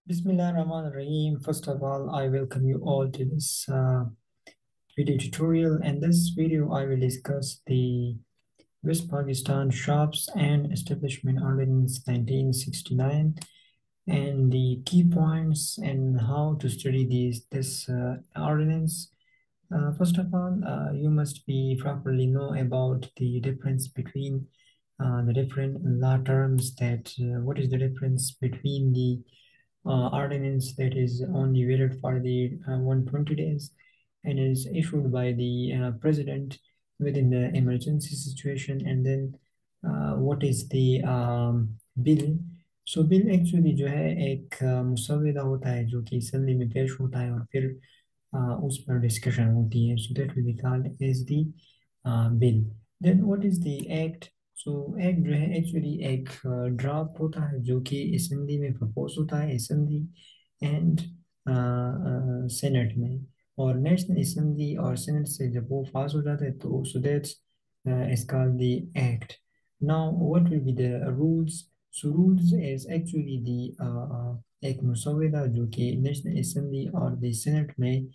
Bismillahirrahmanirrahim. First of all, I welcome you all to this video tutorial. In this video, I will discuss the West Pakistan Shops and Establishment Ordinance 1969 and the key points and how to study this ordinance. First of all, you must be properly know about the difference between the different law terms that what is the difference between the ordinance that is only valid for the 120 days and is issued by the president within the emergency situation, and then what is the bill. So bill actually जो है एक मुसविदा होता है जो कि assembly में पेश होता है और फिर उस पर डिस्कशन होती है. So that will be called as the bill. Then what is the act. So act जो है एक्चुअली एक ड्राफ्ट होता है जो कि असम्बली में प्रपोज होता है, असम्बली एंड सेनेट में, और नेशनल असम्बली और सेनेट से जब वो पास हो जाता है तो so that's is called the act. Now what will be the rules. So rules is actually the एक मुसविदा जो कि नेशनल असम्बली और द सेनेट में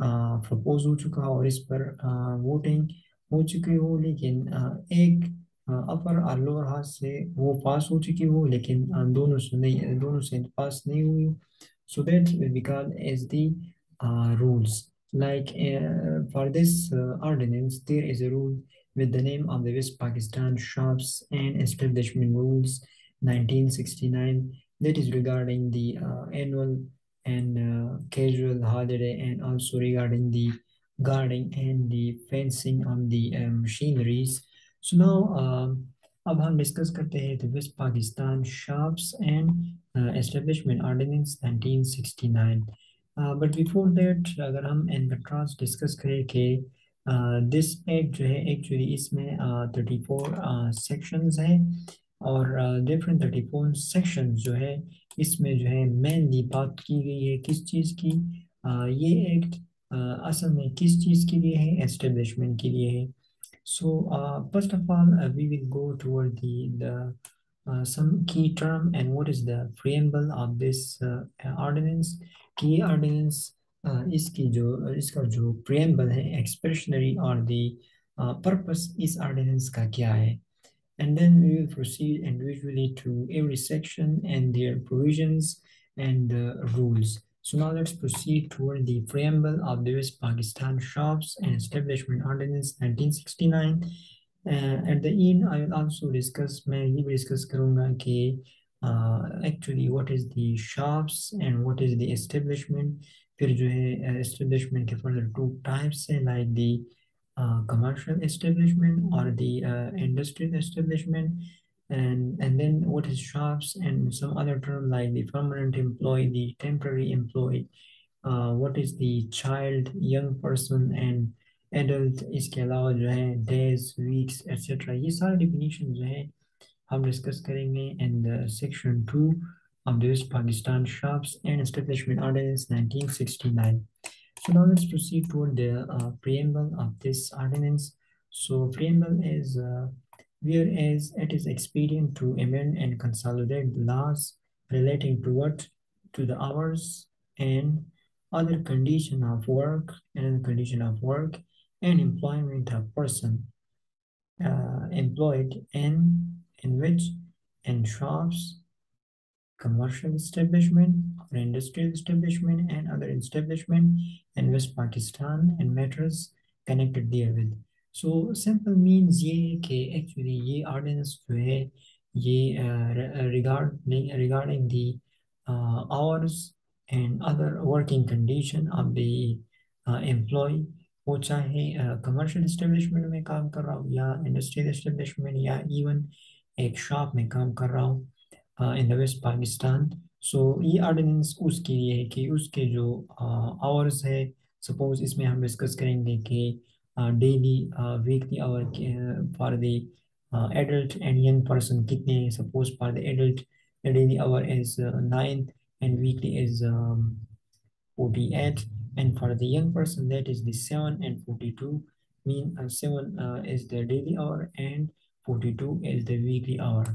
प्रपोज हो चुका और इस पर वोटिंग हो चुकी हो, लेकिन एक अपर और लोअर हाउस से वो पास हो चुकी हो, लेकिन दोनों से पास नहीं हुई. So that will be called as the rules. Like for this ordinance, there is a rule with the name of the West Pakistan Shops and Establishment Rules 1969 that is regarding the annual and casual holiday, and also regarding the guarding and the fencing on the machineries. So now अब हम discuss करते हैं the West Pakistan Shops and Establishment Ordinance 1969. But before that, अगर हम in contrast discuss करें कि this act जो है एक्चुअली इसमें 34 सेक्शंस हैं और डिफरेंट 34 सेक्शंस जो है इसमें जो है मेनली बात की गई है किस चीज़ की. ये एक्ट असल में किस चीज़ के लिए है, एस्टेब्लिशमेंट के लिए है. So first of all, we will go toward the some key term and what is the preamble of this ordinance. Key ordinance इसका जो preamble है expressionary और the purpose इस ordinance का क्या है. And then we will proceed individually to every section and their provisions and rules. So now let's proceed toward the preamble of the West Pakistan Shops and Establishment Ordinance 1969. At the end, I will also discuss, मैं ये भी discuss करूँगा कि actually what is the shops and what is the establishment. फिर जो है establishment के further two types है, like the commercial establishment or the industrial establishment, and then what is shops and some other term like the permanent employee, the temporary employee, what is the child, young person and adult. इसके अलावा जो है days, weeks, etc. ये सारे definition जो है हम discuss करेंगे in the section 2 of the West Pakistan Shops and Establishment Ordinance 1969. So now let's proceed toward the preamble of this ordinance. So preamble is whereas it is expedient to amend and consolidate laws relating to what, to the hours and other condition of work and employment of person employed in which in shops, commercial establishment or industrial establishment and other establishment in West Pakistan and matters connected therewith. So simple means ये है कि actually ये ordinance जो है ये regarding the hours and other working condition of the employee, वो चाहे commercial establishment में काम कर रहा हो या industrial establishment या even एक shop में काम कर रहा हो in the West Pakistan. So ये ordinance उसके लिए है कि उसके जो hours है, suppose इसमें हम discuss करेंगे कि daily weekly hour for the adult and young person कितने. Suppose for the adult the daily hour is 9 and weekly is 48, and for the young person that is the 7 and 42. Mean 7 is the daily hour and 42 is the weekly hour.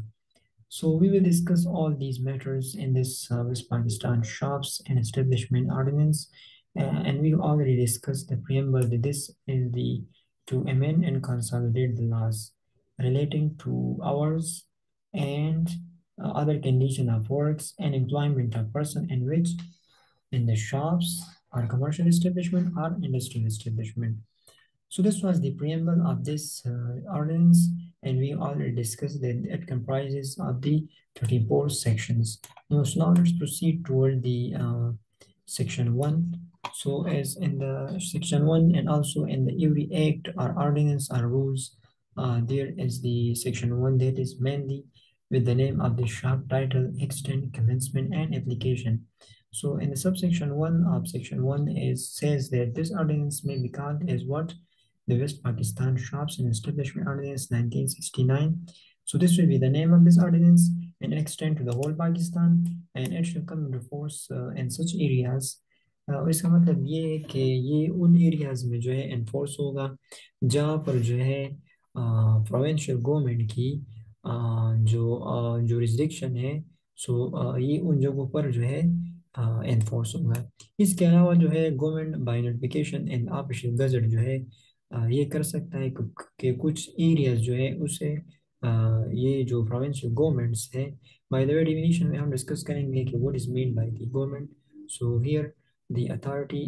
So we will discuss all these matters in this West Pakistan Shops and Establishment Ordinance, and we already discussed the preamble that this is the to amend and consolidate the laws relating to hours and other condition of works and employment of person engaged in the shops or commercial establishment or industrial establishment. So this was the preamble of this ordinance, and we already discussed that it comprises of the 34 sections. Now let's proceed toward the section 1. So as in the section 1 and also in the every act or ordinance or rules, there is the section 1 that is mainly with the name of the shop title, extent, commencement, and application. So in the subsection 1 of section 1 is says that this ordinance may be called as what? The West Pakistan Shops and Establishment Ordinance 1969. So this will be the name of this ordinance and extend to the whole Pakistan, and it shall come into force in such areas. इसका मतलब ये है कि ये उन areas में जो है इन्फोर्स होगा जहाँ पर जो है प्रोविंशियल गवर्नमेंट की जो जुरिस्डिक्शन है। सो ये उन जगहों पर जो है इन्फोर्स होगा। इसके अलावा जो है government by notification and official gazette जो है ये कर सकता है कि कुछ एरियाज जो है उसे ये जो प्रोविंशियल गवर्नमेंट्स हैं। बाय द वे डेफिनेशन में हम डिस्कस करेंगे कि what is mean by the government. So here the authority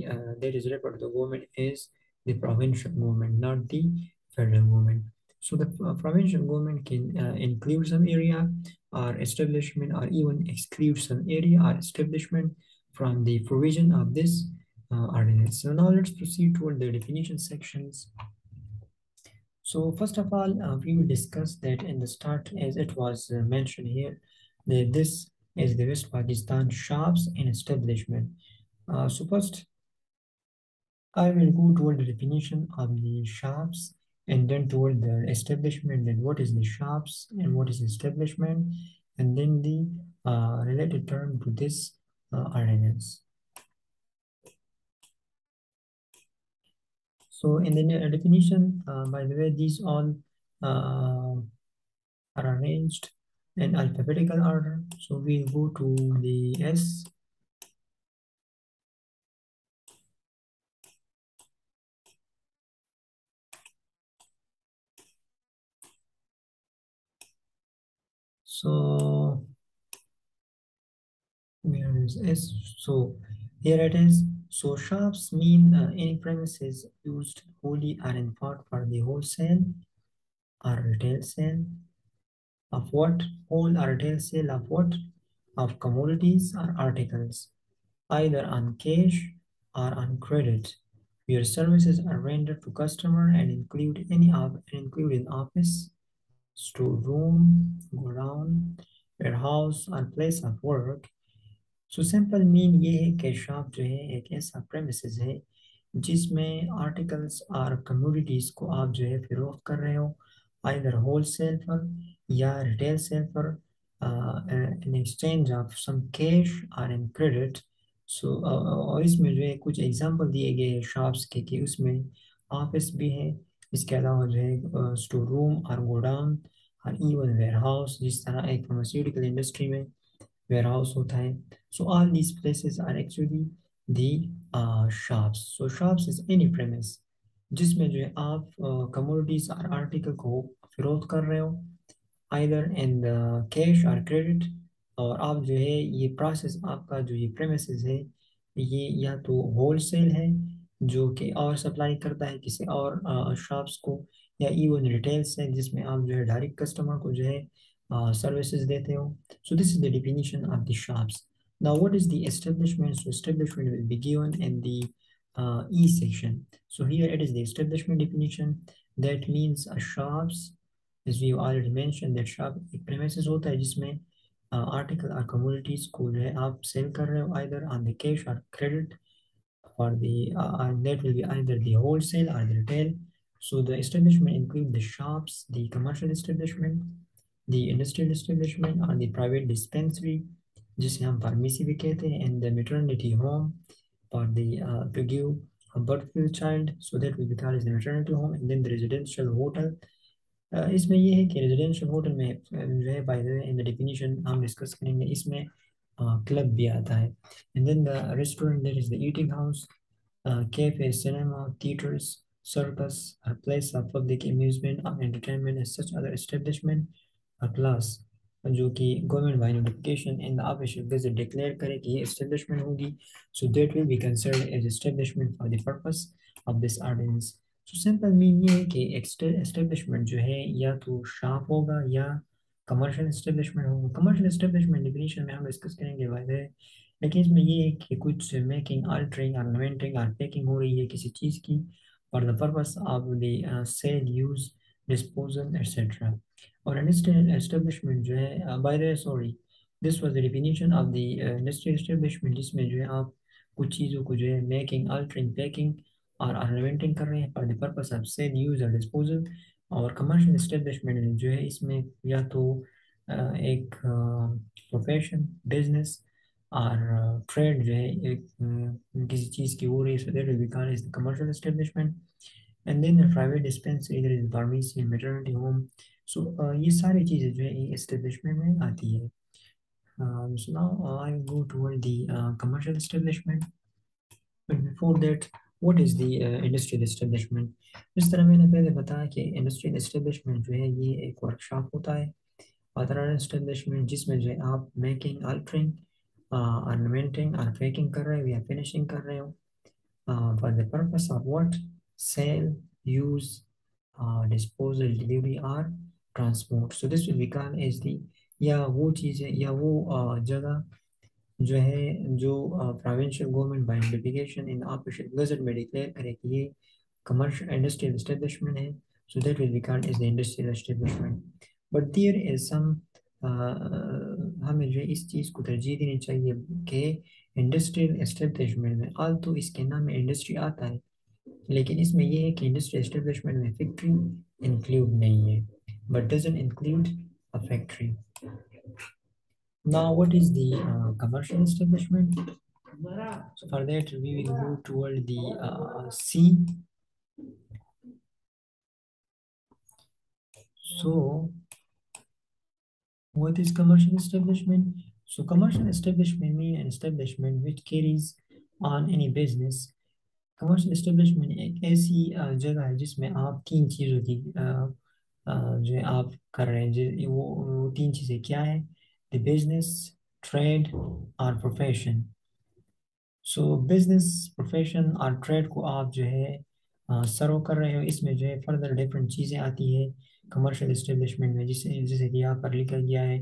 that is referred to the government is the provincial government, not the federal government. So the provincial government can include some area or establishment or even exclude some area or establishment from the provision of this ordinance. So now let's proceed toward the definition sections. So first of all, we will discuss that in the start, as it was mentioned here, that this is the West Pakistan shops and establishment. So first, I will go toward the definition of the shops and then toward the establishment, then what is the shops and what is establishment, and then the related term to this ordinance. So in the definition, by the way, these all are arranged in alphabetical order. So we'll go to the S. So where is S? So here it is. So shops mean any premises used wholly or in part for the wholesale or retail sale of what? Whole or retail sale of what? Of commodities or articles, either on cash or on credit. Your services are rendered to customer and include in office, storeroom, godown, warehouse or place of work. So simple mean ये है कि shop जो है एक ऐसा premises है जिसमें articles और कमोडिटीज़ को आप जो है फरोख्त कर रहे हो, आइदर होल सेल पर या रिटेल सेल पर, in exchange of some cash और इन क्रेडिट। सो और इसमें जो है कुछ एग्जांपल दिए गए हैं शॉप्स के कि उसमें ऑफिस भी है, इसके अलावा जो है स्टोर रूम और गोडाउन और इवन वेयर हाउस, जिस तरह एक फार्मास्यूटिकल इंडस्ट्री में warehouse होता है. So all these places are actually the shops. So shops is any premise जिसमें जो है आप commodities और article को फरोख्त कर रहे हो, either in the cash or credit, और आप जो है ये process आपका जो ये premises है ये या तो wholesale है जो कि और सप्लाई करता है किसी और शॉप्स को, या इवन रिटेल से जिसमें आप जो है डायरेक्ट कस्टमर को जो है services देते हो. So this is the definition of the shops. Now what is the establishment? So establishment will be given in the E section. So here it is the establishment definition. That means a shops, as we already mentioned, that shop एक premises होता है जिसमें article or commodities को जो है आप sell कर रहे हो either on the cash or credit, for the and that will be either the wholesale or the retail. So the establishment include the shops, the commercial establishment, the industrial establishment or the private dispensary, जिसे हम pharmacy भी कहते हैं, and the maternity home for the to give a birth to the child, so that will be called as the maternity home, and then the residential hotel इसमें ये है कि residential hotel में जो है by the way in the definition हम discuss करेंगे, इसमें क्लब भी आता है, and then the restaurant that is the eating house, cafe, cinema, theaters, circus, or place of public amusement or entertainment as such other establishment or class जो कि government by notification in the official gazette declare करे कि ये establishment होगी, so that will be considered as establishment for the purpose of this ordinance. So simple mean ये है कि establishment जो है या तो शॉप होगा या कमर्शियल एस्टेब्लिशमेंट होगा। कमर्शियल एस्टेब्लिशमेंट डिफिनीशन में हम डिस्कस करेंगे वायदे, लेकिन इसमें ये है कि कुछ मेकिंग, अल्टरिंग, ऑर्नामेंटिंग और पैकिंग हो रही है किसी चीज़ की for the purpose of the sale, use, disposal etcetera. और इंडस्ट्रियल एस्टेब्लिशमेंट जो है by the sorry this was the definition of the industrial establishment, जिसमें जो है आप कुछ चीज़ों को जो है मेकिंग, अल्टरिंग, पैकिंग और ऑर्नामेंटिंग कर रहे हैं for the purpose of sale, use और डिस्पोजल। और कमर्शियल एस्टेब्लिशमेंट जो है इसमें या तो एक प्रोफेशन, बिजनेस और ट्रेड जो है एक किसी चीज़ की हो रही है, so that will be called as the commercial establishment. And then private dispensary, there is pharmacy, maternity home. So ये सारी चीज़ें जो है ये एस्टेब्लिशमेंट में आती है। So now I will go toward the commercial establishment. But before that, what is the industrial establishment? जिस तरह मैंने पहले बताया कि इंडस्ट्रियल एस्टेब्लिशमेंट जो है ये एक वर्कशॉप होता है, ऑथराइज्ड एस्टेब्लिशमेंट जिसमें जो है आप मेकिंग, अल्टरिंग, ऑर्नामेंटिंग और पैकिंग कर रहे हो या फिनिशिंग कर रहे हो for the purpose of what? Sale, use, disposal, delivery or transport. So this will be called as the या वो चीज़ है या वो जगह जो है जो provincial government by notification in official gazette में डिक्लेयर करे कि ये commercial industrial establishment है, so that will be called as the industrial establishment. But there is some हमें जो है इस चीज़ को तरजीह देनी चाहिए कि इंडस्ट्रियल एस्टेब्लिशमेंट में आल तो इसके नाम में इंडस्ट्री आता है, लेकिन इसमें यह है कि इंडस्ट्रियल एस्टेब्लिशमेंट में फैक्ट्री इंक्लूड नहीं है, but doesn't include a factory. Now, what is the commercial establishment? So for that, we will go toward the C. So, what is commercial establishment? So, commercial establishment means an establishment which carries on any business. Commercial establishment एक ऐसी जगह है जिसमें आप तीन चीज़ों की जो है आप कर रहे हैं, वो तीन चीज़ें क्या है? द बिजनेस, ट्रेड और प्रोफेशन। सो बिजनेस, प्रोफेशन और ट्रेड को आप जो है सर्व कर रहे हो, इसमें जो है फर्दर डिफरेंट चीज़ें आती है कमर्शियल एस्टेब्लिशमेंट में, जिसे जैसे कि यहाँ पर लिखा गया है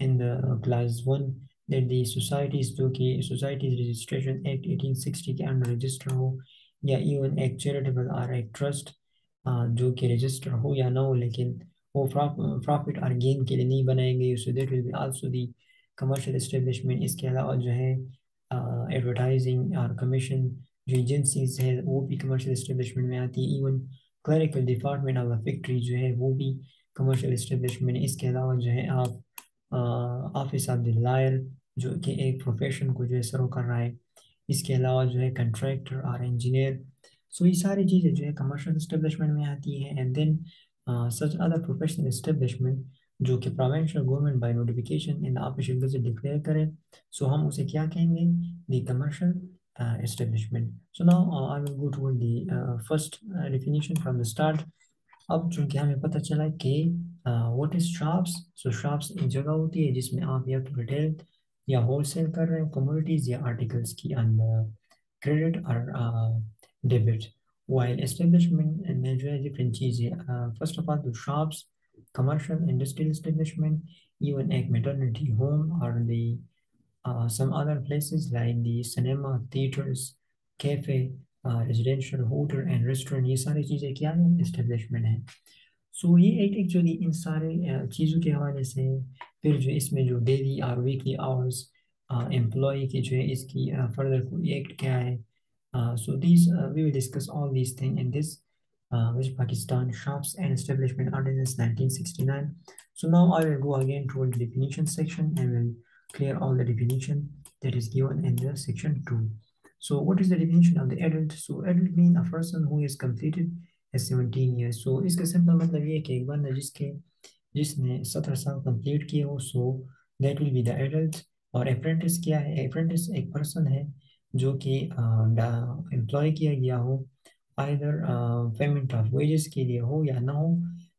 in the class 1 that the societies जो कि societies registration act 1860 के अंडर रजिस्टर हो, या इवन एक चैरिटेबल और एक ट्रस्ट जो कि रजिस्टर हो या ना हो, लेकिन वो प्रॉफिट और गेन के लिए नहीं बनाए गए, सो that will be also the commercial establishment. इसके अलावा जो है एडवर्टाइजिंग और कमीशन जो एजेंसीज है वो भी कमर्शियल एस्टेब्लिशमेंट में आती है। Even clerical department of factory जो है वो भी कमर्शियल एस्टेब्लिशमेंट। इसके अलावा जो है आप ऑफिस ऑफ द लॉयर जो कि एक प्रोफेशन को जो है सर्व कर रहा है, इसके अलावा जो है कंट्रैक्टर और इंजीनियर। सो ये सारी चीज़ें जो है कमर्शियल एस्टेब्लिशमेंट में आती है। And then such other professional establishment जो कि provincial government by notification in official gazette declare करे, सो हम उसे क्या कहेंगे? The commercial establishment. So now I will go toward the first definition from the start. अब चूंकि हमें पता चला कि what is shops, so shops एक जगह होती है जिसमें आप या तो रिटेल या होलसेल कर रहे हो कमोडिटीज या आर्टिकल्स की ऑन क्रेडिट और डेबिट। वाइल एस्टेब्लिशमेंट में जो है डिफरेंट चीज़ें, फर्स्ट ऑफ ऑल तो shops, commercial industrial establishment, even एक मैटरनिटी होम और दी some other places like the cinema, theaters, cafe, residential hotel and restaurant, ये सारी चीज़ें क्या है? एस्टेब्लिशमेंट है। सो ये एक एक्चुअली इन सारे चीज़ों के हवाले से फिर जो इसमें जो डेली और वीकली आवर्स एम्प्लॉय की जो है इसकी फर्दर कोई एक्ट क्या है, so this we will discuss all these thing in this which Pakistan Shops and Establishment Ordinance 1969. So now I will go again toward the definition section and will clear all the definition that is given in the section 2. So what is the definition of the adult? So adult means a person who is completed is 17 years. So इसका simple मतलब ये है कि एक बंदा जिसने 17 साल complete किए हो, so that will be the adult. और अप्रेंटिस क्या है? अप्रेंटिस एक पर्सन है जो कि एम्प्लॉय किया गया हो, आइदर पेमेंट ऑफ वेजेस के लिए हो या ना हो,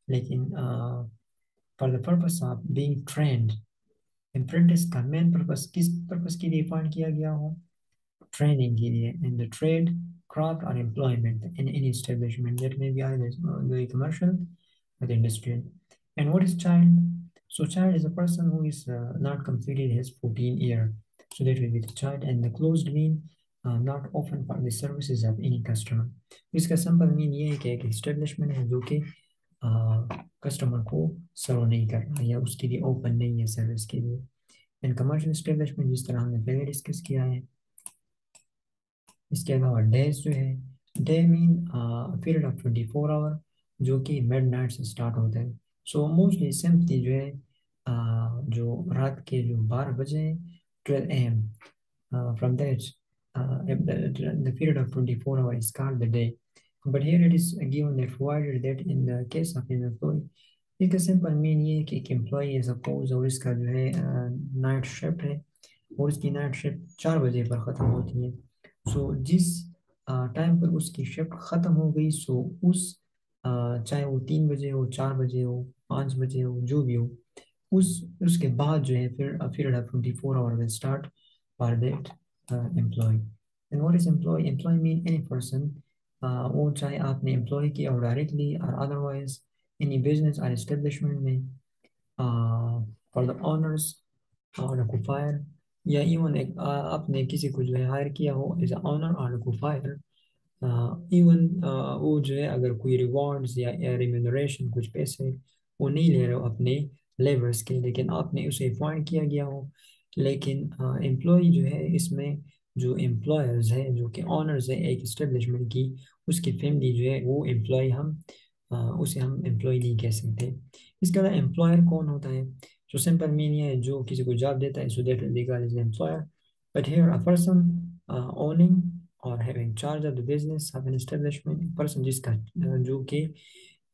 लेकिन for the purpose of being trend. Apprentice का मेन पर्पस किस पर्पस के लिए फाइंड किया गया हो? ट्रेनिंग के लिए in the trade, craft or employment in any establishment that may be either very commercial or industrial. And what is child? So child is a person who is not completed his 14 year. So that will be the child, and the closed mean not often for the services of any customer. इसका simple mean ये है कि एक establishment है जो कि customer को सर्व नहीं कर रहा या उसके लिए ओपन नहीं है सर्विस के लिए। एंड कमर्शियल एस्टेब्लिशमेंट जिस तरह हमने पहले डिस्कस किया है। इसके अलावा डेज जो है, day mean period of 24 hour जो कि मिड नाइट से स्टार्ट होता है। सो मोस्टली सिंपली जो है जो रात के जो 12 बजे 12 AM from that the period of 24 hours is called the day. But here it is given that provided that in the case of an employee, इसका सिंपल मीन ये है कि एक एम्प्लॉई है सपोज और इसका जो है नाइट शिफ्ट है और उसकी नाइट शिफ्ट 4 बजे पर ख़त्म होती है। सो जिस टाइम पर उसकी शिफ्ट ख़त्म हो गई, सो उस चाहे वो 3 बजे हो, 4 बजे हो, 5 बजे हो, जो भी हो, उसके बाद जो है फिर period of 24 hour will start for that employee. And what is employee? Employee mean any person, वो चाहे आपने एम्प्लॉय किया और डायरेक्टली और अदरवाइज एनी बिजनेस और एस्टेब्लिशमेंट में फॉर द ऑनर्स और ऑक्यूपायर, या इवन एक आपने किसी को जो है हायर किया हो एज ऑनर और ऑक्यूपायर। इवन वो जो है अगर कोई रिवॉर्ड्स या रिम्यूनरेशन कुछ पैसे वो नहीं ले रहे हो अपने लेबर्स के, लेकिन आपने उसे अपॉइंट किया गया हो। लेकिन एम्प्लॉय जो है इसमें जो एम्प्लॉयर्स है जो कि ऑनर्स है एक इस्टेब्लिशमेंट की, उसकी फैमिली जो है वो एम्प्लॉय उसे हम एम्प्लॉय नहीं कह सकते। इसके अलावा एम्प्लॉयर कौन होता है? जो सिंपल मीन ये है जो किसी को जॉब देता है, so that will be called as employer. But here a person owning और having charge of the business of an establishment, person जिसका जो कि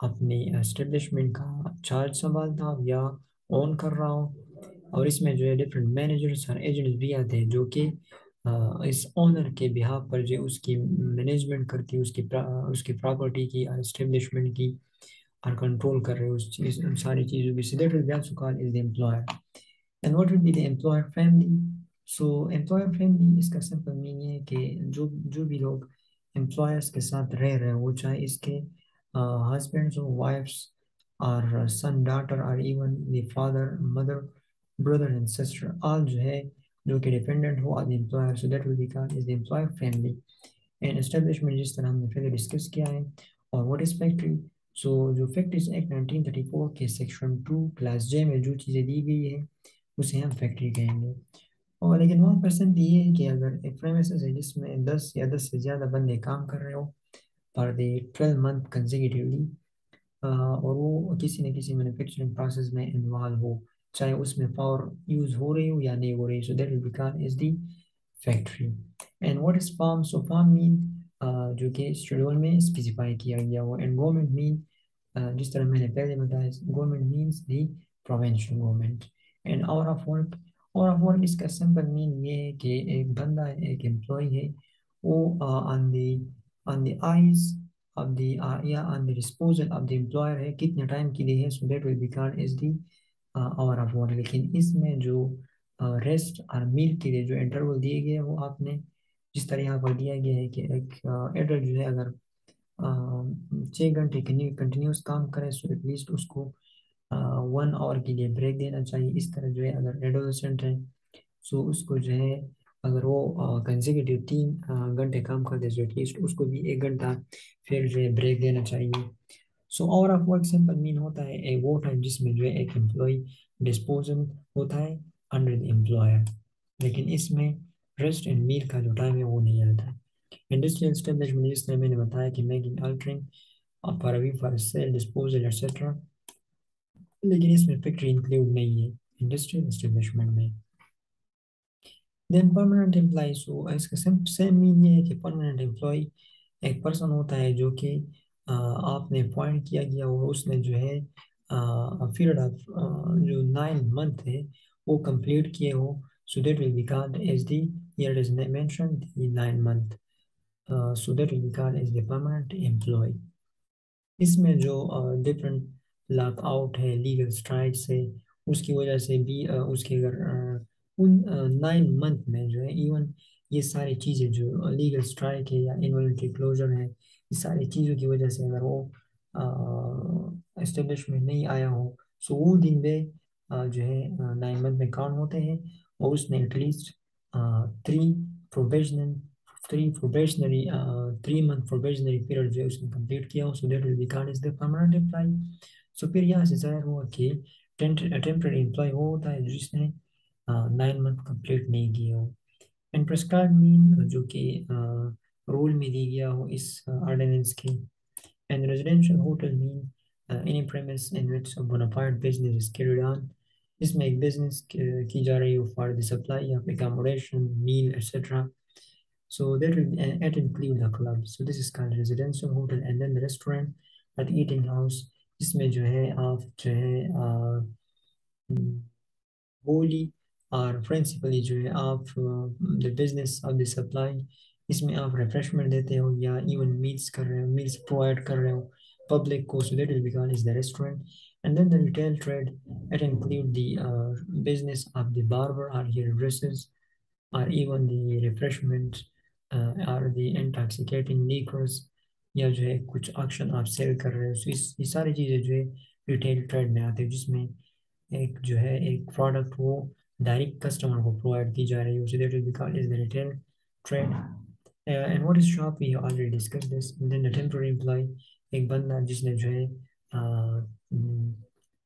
अपनी एस्टेब्लिशमेंट का चार्ज संभालता हो या ओन कर रहा हो। और इसमें जो है डिफरेंट मैनेजर्स और एजेंट्स भी आते हैं जो कि इस ओनर के बिहाफ पर जो उसकी मैनेजमेंट करती है, उसकी प्रॉपर्टी की और एस्टेब्लिशमेंट की और कंट्रोल कर रहे हैं उस चीज़ उन सारी चीज़ों की। So that will be also called is the employer. And what will be the employer family? So employer family इसका सिंपल मीनिंग है कि जो जो भी लोग एम्प्लॉयर्स के साथ रह रहे हैं, वो चाहे इसके हस्बैंड्स हो, वाइफ्स और सन डॉटर और even the father mother brother and sister, all जो है जो कि डिपेंडेंट हो on the employer. So that will be called is the employer family. And establishment जिस तरह हमने पहले डिस्कस किया है। और व्हाट इज फैक्ट्री? सो जो फैक्ट्रीज एक्ट 1934 के सेक्शन 2 क्लास जे में जो चीज़ें दी गई है उसे हम फैक्ट्री कहेंगे। और लेकिन 1% ये है कि अगर एक प्रेमिसेस है जिसमें 10 या 10 से ज़्यादा बंदे काम कर रहे हो पर दे 12 मंथ कंसेक्यूटिवली, और वो किसी न किसी मैन्युफैक्चरिंग प्रोसेस में इन्वॉल्व हो, चाहे उसमें पावर यूज हो रही हो या नहीं हो रही, so that will be called is the factory. And what is farm? So farm mean जो कि शेड्यूल में स्पेसिफाई किया गया हो। एंड गवर्नमेंट मीन जिस तरह मैंने पहले बताया, government means the provincial government. And our of work, our of work इसका सिंपल मीन ये है कि एक बंदा है, एक एम्प्लॉय है, वो on the eyes of the या on the disposal of the employer है, कितने टाइम के लिए है, so that will be called is the hour of work. लेकिन इसमें जो रेस्ट और मील के लिए जो इंटरवल दिए गए हैं वो आपने जिस तरह यहाँ पर दिया गया है कि एक एडल्ट जो है अगर 6 घंटे कंटिन्यूस काम करे, सो एटलीस्ट उसको 1 आवर के लिए ब्रेक देना चाहिए। इस तरह जो है अगर एडोलेसेंट है, सो उसको जो है अगर वो कंसेक्यूटिव 3 घंटे काम करते हैं, सो एटलीस्ट उसको भी 1 घंटा फिर जो है ब्रेक देना चाहिए। So our of work simple mean होता है वो टाइम जिसमें जो है एक एम्प्लॉय डिस्पोजल होता है अंडर द एम्प्लॉयर, लेकिन इसमें रेस्ट एंड मील का जो टाइम है वो नहीं आता है। इंडस्ट्रियल एस्टेब्लिशमेंट जिस तरह मैंने बताया कि मेकिंग अल्टरिंग फॉर अवी फॉर सेल डिस्पोजल एक्सेट्रा, लेकिन इसमें फैक्ट्री इंक्लूड नहीं है इंडस्ट्रियल एस्टेब्लिशमेंट में। देन परमानेंट एम्प्लॉय, सो इसका सेम मीन ये है कि परमानेंट एम्प्लॉय एक पर्सन होता है जो कि आपने अपॉइंट किया गया और उसने जो है पीरियड ऑफ जो 9 मंथ है वो कंप्लीट किए हो, so that will be called as the, here is mention the 9 month, so that will be called as the permanent employee. इसमें जो डिफरेंट लॉक आउट है लीगल स्ट्राइक से, उसकी वजह से भी उसके अगर उन 9 मंथ में जो है इवन ये सारी चीज़ें जो लीगल स्ट्राइक है या इनवॉल्यूंटरी क्लोजर है, इस सारी चीज़ों की वजह से अगर वो एस्टेब्लिशमेंट नहीं आया हो, सो वो दिन वे जो है 9 मंथ में काउंट होते हैं। और उसने at least three probational 3 month probationary period जो है उसने कंप्लीट किया हो, so that will be called as the permanent employ. So फिर यहाँ से जाहिर हुआ कि टेम्पररी एम्प्लॉय वो होता है जिसने 9 मंथ कंप्लीट नहीं किए हो। एंड प्रेस्क्राइब मीन जो कि रूल में दी गया हो इस ऑर्डिनेंस के। And residential hotel mean any premise in which bona fide business is carried on, इसमें एक बिजनेस की जा रही हो for the supply of accommodation meal etcetera. So that will it include the club. So this is called residential hotel, and then the restaurant or the eating house. इसमें जो है आप जो है wholly और principally जो है आप the business of the supply, इसमें आप refreshment देते हो या even meals कर रहे हो, meals provide कर रहे हो public को, so that will be called as the restaurant. And then the retail trade, it include the business of the barber or hairdressers or even the refreshment or the intoxicating liquors, या जो है कुछ auction आप cell कर रहे हो। So ये सारी चीज़ें जो है रिटेल ट्रेड में आते हैं, जिसमें एक जो है एक प्रोडक्ट वो डायरेक्ट कस्टमर को प्रोवाइड की जा रही है, उसे that will be called is the retail trade. And what is shop, we already discuss this. Then the temporary employee, एक बंदा जिसने जो है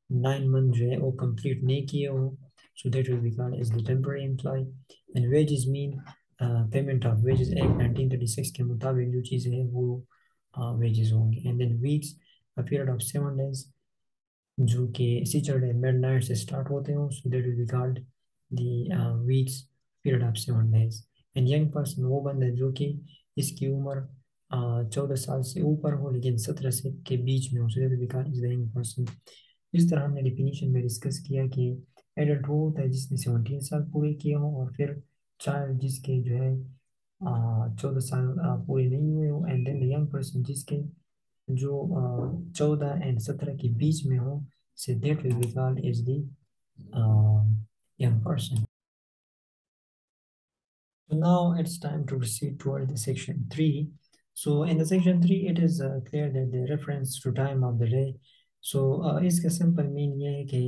9 मंथ जो है वो कंप्लीट नहीं किए हो, so that will be called as the temporary employee. And wages mean payment of wages act 1936 के मुताबिक जो चीज़ें हैं वो वेजेस होंगे। And then weeks, a period of 7 days जो कि सैटरडे मिडनाइट से स्टार्ट होते हो, so that will be called the weeks period of 7 days। And young person वो बंदा है जो कि इसकी उम्र 14 साल से ऊपर हो लेकिन 17 से के बीच में हो, so that will be called is the young person. इस तरह हमने डेफिनेशन में डिस्कस किया कि एडल्ट वो होता है जिसने 17 साल पूरे किए हों, और फिर चाइल्ड जिसके जो है 14 साल पूरे नहीं हुए हो, and then the young person जिसके जो 14 और 17 के बीच में हो, so that will be called as the young person. So now it's time to proceed toward the section 3. So in the section 3, it is clear that the reference to time of the day. So इसका simple mean ये है कि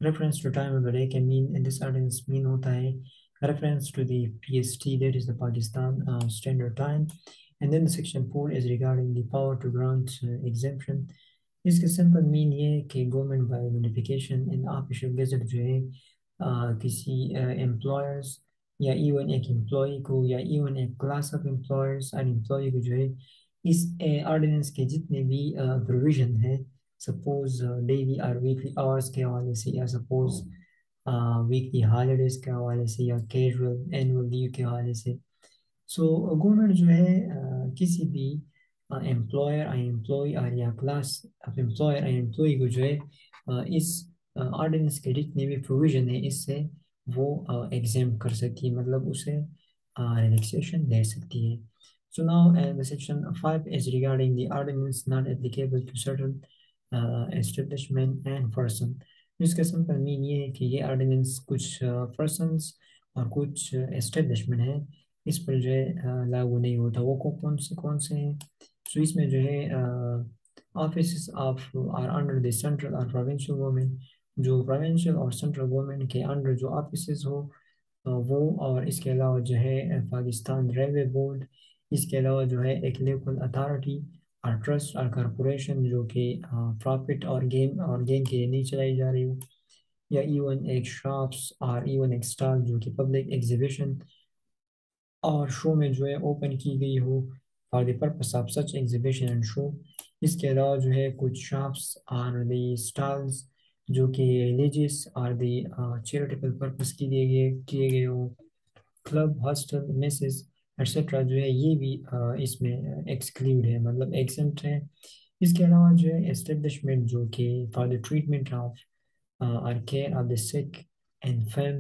reference to time of the day can mean in this ordinance mean होता है reference to the PST, that is the Pakistan Standard Time. And then the section 4 is regarding the power to grant exemption. इसका simple mean ये है कि government by notification in official gazette जो है किसी employers या इवन एक employ को या इवन एक क्लास ऑफ एम्प्लॉयर्स और एम्प्लॉय को जो है इस ऑर्डिनेंस के जितने भी प्रोविजन है, सपोज डेली और वीकली आवर्स के हवाले से, या सपोज वीकली हॉलीडेज के हवाले से, या कैजुअल एनुअल लीव के हवाले से। सो गवर्नमेंट जो है किसी भी एम्प्लॉयर या एम्प्लॉय और या क्लास ऑफ एम्प्लॉयर या एम्प्लॉय को जो है इस ऑर्डिनेंस के जितने भी प्रोविजन है इससे वो एग्जाम कर सकती है, मतलब उसे रिलैक्सेशन दे सकती है। So now the section 5 is regarding the ordinance not applicable to certain establishment and person. इसका सिंपल मीन ये है कि ये ऑर्डिनेंस कुछ पर्सनस और कुछ एस्टेब्लिशमेंट है इस पर जो है लागू नहीं होता। वो कौन से हैं? सो इसमें जो है office of are under the central और प्रोविंशियल गवर्नमेंट, जो प्रोविंशियल और सेंट्रल गवर्नमेंट के अंडर जो ऑफिस हो वो, और इसके अलावा जो है पाकिस्तान रेलवे बोर्ड, इसके अलावा जो है एक लोकल अथॉरिटी और ट्रस्ट और कॉरपोरेशन जो कि प्रॉफिट और गेन के लिए नहीं चलाई जा रही हो, या इवन एक शॉप्स और इवन एक स्टॉल जो कि पब्लिक एग्जीबिशन और शो में जो है ओपन की गई हो for the purpose of such exhibition and show. इसके अलावा जो है कुछ शॉप्स और द स्टॉल्स जो कि रिलीजियस और द चैरिटेबल पर्पस के लिए किए गए हो, क्लब हॉस्टल मेसेस एक्सेट्रा जो है ये भी इसमें एक्सक्लूड है, मतलब एग्जेम्प्ट है। इसके अलावा जो है एस्टेब्लिशमेंट जो कि for the treatment of or care of the sick, infirm,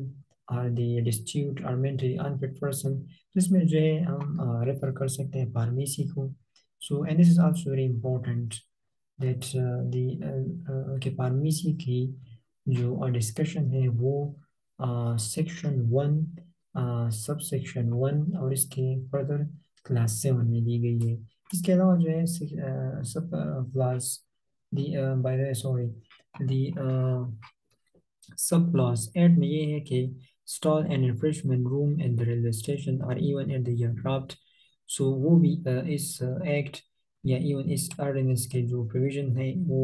or the destitute or mentally unfit person. जिसमें जो है हम रेफर कर सकते हैं फार्मेसी को. So and this is also very important that the कि फार्मेसी की जो डिस्कशन है वो सेक्शन 1 सब सेक्शन 1 और इसके फर्दर क्लास 7 में दी गई है. इसके अलावा जो है सब class the bye the sorry the sub clause 8 में ये है कि stall and refreshment room at the railway station और इवन एट द एयरक्राफ्ट. सो वो भी इस एक्ट या इवन इस ऑर्डिनेंस के जो प्रोविजन है वो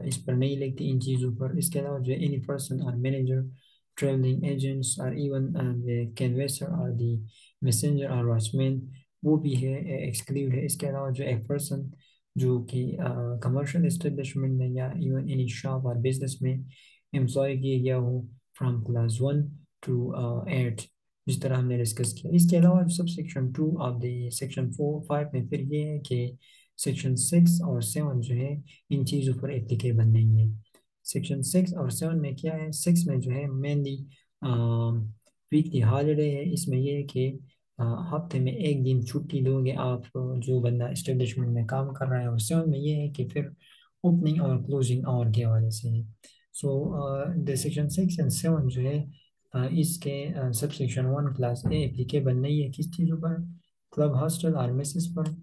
इस पर नहीं लिखती इन चीज़ों पर. इसके अलावा जो एनी पर्सन और मैनेजर ट्रेवलिंग एजेंट्स और इवन द कैनवेसर और द मैसेंजर और वॉचमैन वो भी है एक्सक्लूड है. इसके अलावा जो एक पर्सन जो कि कमर्शियल इस्टेब्लिशमेंट में या इवन एनी शॉप और बिजनेस में एम्प्लॉय किया गया हो फ्रॉम क्लास 1 टू 8 जिस तरह हमने डिस्कस किया. इसके अलावा sub section 2 of the section 4-5 में फिर ये है कि सेक्शन 6 और 7 जो है इन चीज़ों पर एप्लीकेबल नहीं है. सेक्शन 6 और 7 में क्या है, 6 में जो है मेनली वीकली हॉलीडे है. इसमें ये है कि हफ्ते में एक दिन छुट्टी दोगे आप जो बंदा इस्टेब्लिशमेंट में काम कर रहा है. और 7 में ये है कि फिर ओपनिंग और क्लोजिंग आवर के हवाले से है. सो द सेक्शन 6 एंड 7 जो है इसके सब सेक्शन 1 क्लास ए एप्लीकेबल नहीं है किस चीज़ों पर, क्लब हॉस्टल और मेसेस पर.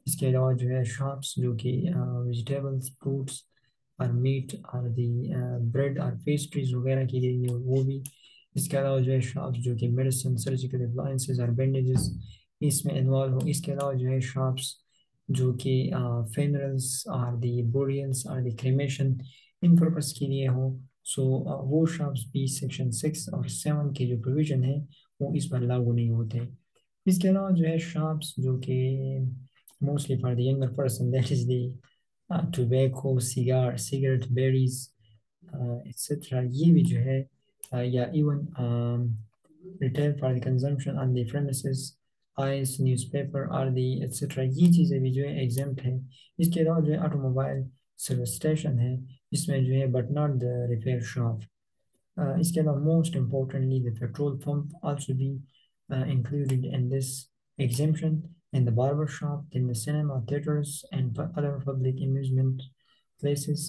इसके अलावा जो है शॉप्स जो कि वेजिटेबल्स फ्रूट्स और मीट और दी ब्रेड और पेस्ट्रीज वगैरह की गई है वो भी. इसके अलावा जो है शॉप्स जो कि मेडिसिन सर्जिकल अप्लायंसेस और बैंडेजेस इसमें इन्वॉल्व हो. इसके अलावा जो है शॉप्स जो कि फेनरल्स और दी बोरियल्स और दी क्रेमेशन इन पर्पस के लिए हो. सो वो शॉप्स भी सेक्शन 6 और 7 के जो प्रोविजन है वो इस पर लागू नहीं होते. इसके अलावा जो है शॉप्स जो कि mostly for the younger person that is the tobacco cigar cigarette berries etcetera ये भी जो है या even retail for the consumption on the premises ice newspaper are the etcetera ये चीज़ें भी जो है एग्जाम्प्ट है. इसके अलावा जो है ऑटोमोबाइल सर्विस स्टेशन है इसमें जो है but not the repair shop. इसके अलावा most importantly the petrol pump also be included in this exemption, in the barber shop, in the cinema theaters and other public amusement places.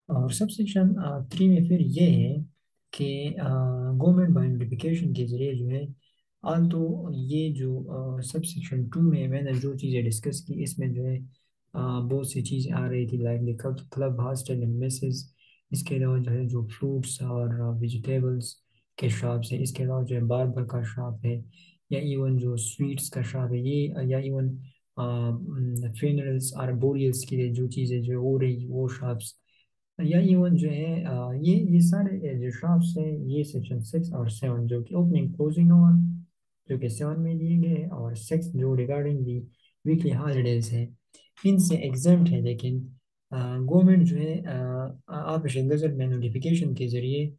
और sub section 3 में फिर ये है कि government by notification के ज़रिए जो है आल तो ये जो सब सेक्शन 2 में मैंने जो चीज़ें डिस्कस की इसमें जो है बहुत सी चीज़ें आ रही थी like club hostel and message. इसके अलावा जो है जो फ्रूट्स और वेजिटेबल्स के शॉप्स है. इसके अलावा जो है बार्बर का शॉप है या इवन जो स्वीट्स का शॉप है ये या इवन फ्यूनरल्स और बोरियल्स के लिए जो चीज़ें जो हो रही वो शॉप्स या इवन जो है ये सारे जो शॉप्स है ये सेक्शन 6 और 7 जो कि ओपनिंग क्लोजिंग आवर जो कि 7 में दिए गए और 6 जो रिगार्डिंग दी वीकली हॉलीडेज है इनसे एग्जाम्प्ट है. लेकिन गवर्नमेंट जो है ऑफिशियल गजट में नोटिफिकेशन के ज़रिए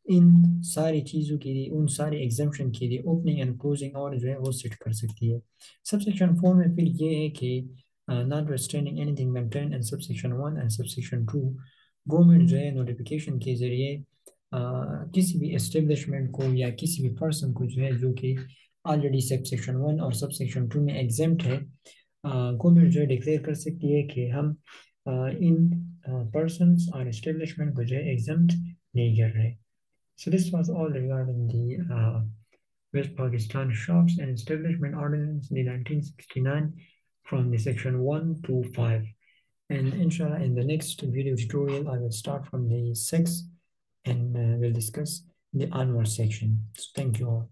इन सारी चीज़ों के लिए उन सारे एग्जाम्पशन के लिए ओपनिंग एंड क्लोजिंग आवर जो है वो सेट कर सकती है. सब सेक्शन 4 में फिर ये है कि not restraining anything maintain and sub section 1 and sub section 2 government जो है नोटिफिकेशन के ज़रिए किसी भी एस्टेब्लिशमेंट को या किसी भी पर्सन को जो है जो कि ऑलरेडी सब सेक्शन 1 और सब सेक्शन 2 में एग्जाम्प्ट है गवर्नमेंट जो है डिक्लेयर कर सकती है कि हम इन पर्सन्स और एस्टेब्लिशमेंट को जो है एग्जाम्प्ट नहीं कर रहे. So this was all regarding the West Pakistan Shops and Establishment Ordinance in 1969 from the section 1 to 5. And inshallah, in the next video tutorial, I will start from the 6 and we'll discuss the onward section. So thank you all.